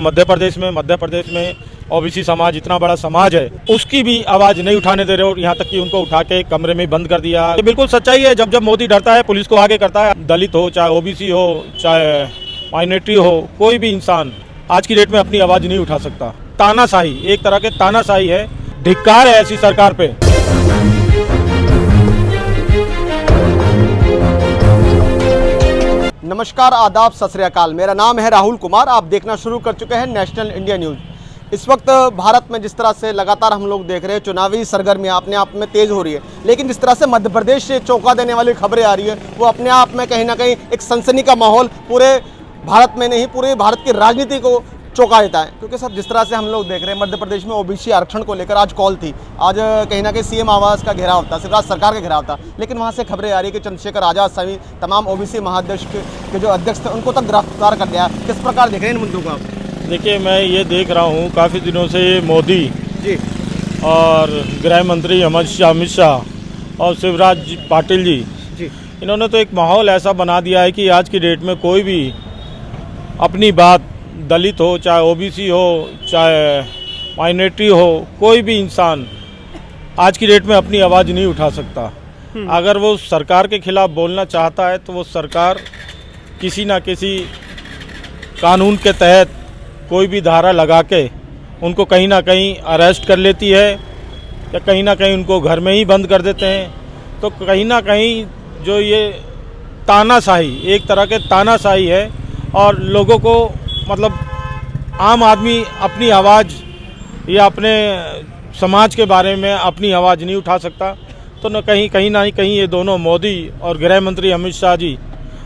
मध्य प्रदेश में ओबीसी समाज इतना बड़ा समाज है, उसकी भी आवाज नहीं उठाने दे रहे हो। यहाँ तक कि उनको उठा के कमरे में बंद कर दिया। ये बिल्कुल सच्चाई है। जब जब मोदी डरता है पुलिस को आगे करता है। दलित हो, चाहे ओबीसी हो, चाहे माइनॉरिटी हो, कोई भी इंसान आज की डेट में अपनी आवाज नहीं उठा सकता। तानाशाही, एक तरह के तानाशाही है। धिक्कार है ऐसी सरकार पे। नमस्कार, आदाब, सत श्री अकाल। मेरा नाम है राहुल कुमार। आप देखना शुरू कर चुके हैं नेशनल इंडिया न्यूज़। इस वक्त भारत में जिस तरह से लगातार हम लोग देख रहे हैं, चुनावी सरगर्मियाँ अपने आप में तेज़ हो रही है, लेकिन जिस तरह से मध्य प्रदेश से चौंका देने वाली खबरें आ रही है, वो अपने आप में कहीं ना कहीं एक सनसनी का माहौल पूरे भारत में नहीं, पूरे भारत की राजनीति को चौंका देता है। क्योंकि सर, जिस तरह से हम लोग देख रहे हैं, मध्य प्रदेश में ओबीसी आरक्षण को लेकर आज कॉल थी। आज कहीं ना कहीं सीएम आवास का घेराव था, शिवराज सरकार का घेराव था, लेकिन वहाँ से खबरें आ रही है कि चंद्रशेखर आजाद सभी तमाम ओबीसी महाअध्यक्ष के जो अध्यक्ष थे, उनको तक गिरफ्तार कर लिया। किस प्रकार देख रहे हैं इन मुद्दों को आप? देखिए, मैं ये देख रहा हूँ काफ़ी दिनों से मोदी जी और गृह मंत्री अमित शाह और शिवराज पाटिल जी, इन्होंने तो एक माहौल ऐसा बना दिया है कि आज की डेट में कोई भी अपनी बात, दलित हो, चाहे ओबीसी हो, चाहे माइनॉरिटी हो, कोई भी इंसान आज की डेट में अपनी आवाज़ नहीं उठा सकता। अगर वो सरकार के खिलाफ बोलना चाहता है तो वो सरकार किसी ना किसी कानून के तहत कोई भी धारा लगा के उनको कहीं ना कहीं अरेस्ट कर लेती है, या कहीं ना कहीं उनको घर में ही बंद कर देते हैं। तो कहीं ना कहीं जो ये तानाशाही, एक तरह के तानाशाही है, और लोगों को मतलब आम आदमी अपनी आवाज़ या अपने समाज के बारे में अपनी आवाज़ नहीं उठा सकता। तो न कहीं ना कहीं ये दोनों मोदी और गृह मंत्री अमित शाह जी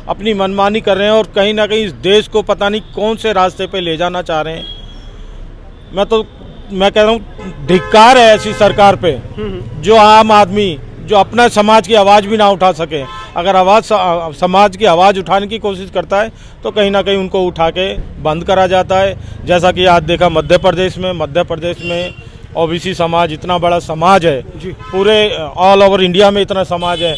अपनी मनमानी कर रहे हैं, और कहीं ना कहीं इस देश को पता नहीं कौन से रास्ते पे ले जाना चाह रहे हैं। मैं कह रहा हूँ, धिक्कार है ऐसी सरकार पे जो आम आदमी, जो अपना समाज की आवाज़ भी ना उठा सके। अगर समाज की आवाज़ उठाने की कोशिश करता है तो कहीं ना कहीं उनको उठा के बंद करा जाता है। जैसा कि आज देखा मध्य प्रदेश में ओबीसी समाज इतना बड़ा समाज है, पूरे ऑल ओवर इंडिया में इतना समाज है,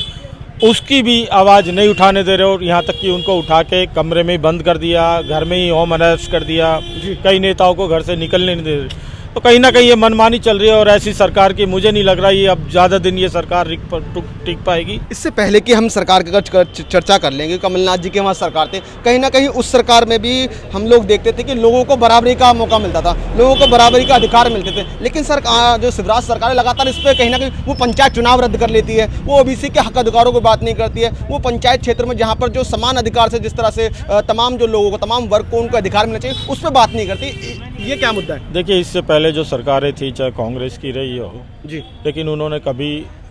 उसकी भी आवाज़ नहीं उठाने दे रहे हो। यहाँ तक कि उनको उठा के कमरे में बंद कर दिया, घर में ही होम अरेस्ट कर दिया, कई नेताओं को घर से निकलने नहीं दे रहे। तो कहीं ना कहीं ये मनमानी चल रही है, और ऐसी सरकार की मुझे नहीं लग रहा ये अब ज़्यादा दिन ये सरकार टिक पाएगी। इससे पहले कि हम सरकार की चर्चा कर लेंगे, कमलनाथ जी के वहाँ सरकार थे, कहीं ना कहीं उस सरकार में भी हम लोग देखते थे कि लोगों को बराबरी का मौका मिलता था, लोगों को बराबरी का अधिकार मिलते थे। लेकिन जो शिवराज सरकार है, लगातार इस पर कहीं ना कहीं वो पंचायत चुनाव रद्द कर लेती है, वो ओबीसी के हक अधिकारों को बात नहीं करती है। वो पंचायत क्षेत्र में जहाँ पर जो समान अधिकार से, जिस तरह से तमाम जो लोगों को, तमाम वर्ग को उनको अधिकार मिलना चाहिए, उस पर बात नहीं करती। ये क्या मुद्दा है? देखिए, इससे पहले जो सरकारें थी, चाहे कांग्रेस की रही हो जी, लेकिन उन्होंने कभी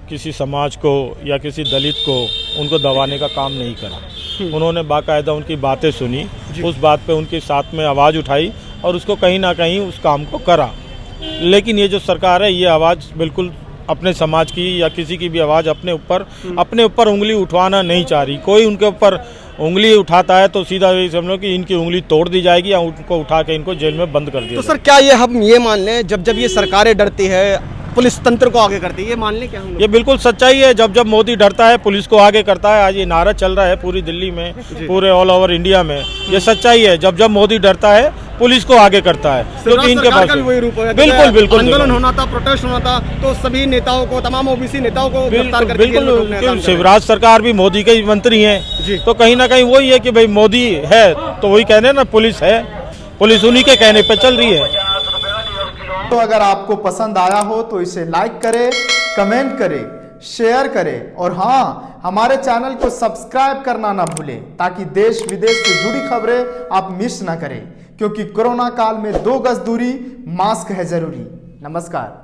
किसी समाज को या किसी दलित को उनको दबाने का काम नहीं करा। उन्होंने बाकायदा उनकी बातें सुनी, उस बात पे उनके साथ में आवाज़ उठाई और उसको कहीं ना कहीं उस काम को करा। लेकिन ये जो सरकार है, ये आवाज़ बिल्कुल अपने समाज की या किसी की भी आवाज़ अपने ऊपर उंगली उठवाना नहीं चाह रही। कोई उनके ऊपर उंगली उठाता है तो सीधा यही समझो कि इनकी उंगली तोड़ दी जाएगी या उनको उठा के इनको जेल में बंद कर दिया। तो सर, क्या ये हम ये मान लें, जब ये सरकारें डरती है, पुलिस तंत्र को आगे करती है, ये मान लें क्या हम लोग? ये बिल्कुल सच्चाई है। जब मोदी डरता है पुलिस को आगे करता है। आज ये नारा चल रहा है पूरी दिल्ली में, पूरे ऑल ओवर इंडिया में। ये सच्चाई है। जब मोदी डरता है पुलिस को आगे करता है, क्योंकि इनके पास वही रूप है। बिल्कुल आंदोलन होना था, प्रोटेस्ट होना था, तो सभी नेताओं को, तमाम ओबीसी नेताओं को गिरफ्तार करके बिल्कुल। शिवराज सरकार भी मोदी के मंत्री हैं, तो कहीं ना कहीं वही है कि भाई मोदी है तो वही कहने ना, पुलिस है, पुलिस उन्हीं के कहने पे चल रही है। तो अगर आपको पसंद आया हो तो इसे लाइक करें, कमेंट करें, शेयर करें, और हाँ, हमारे चैनल को सब्सक्राइब करना ना भूलें, ताकि देश विदेश से जुड़ी खबरें आप मिस ना करें। क्योंकि कोरोना काल में 2 गज दूरी, मास्क है जरूरी। नमस्कार।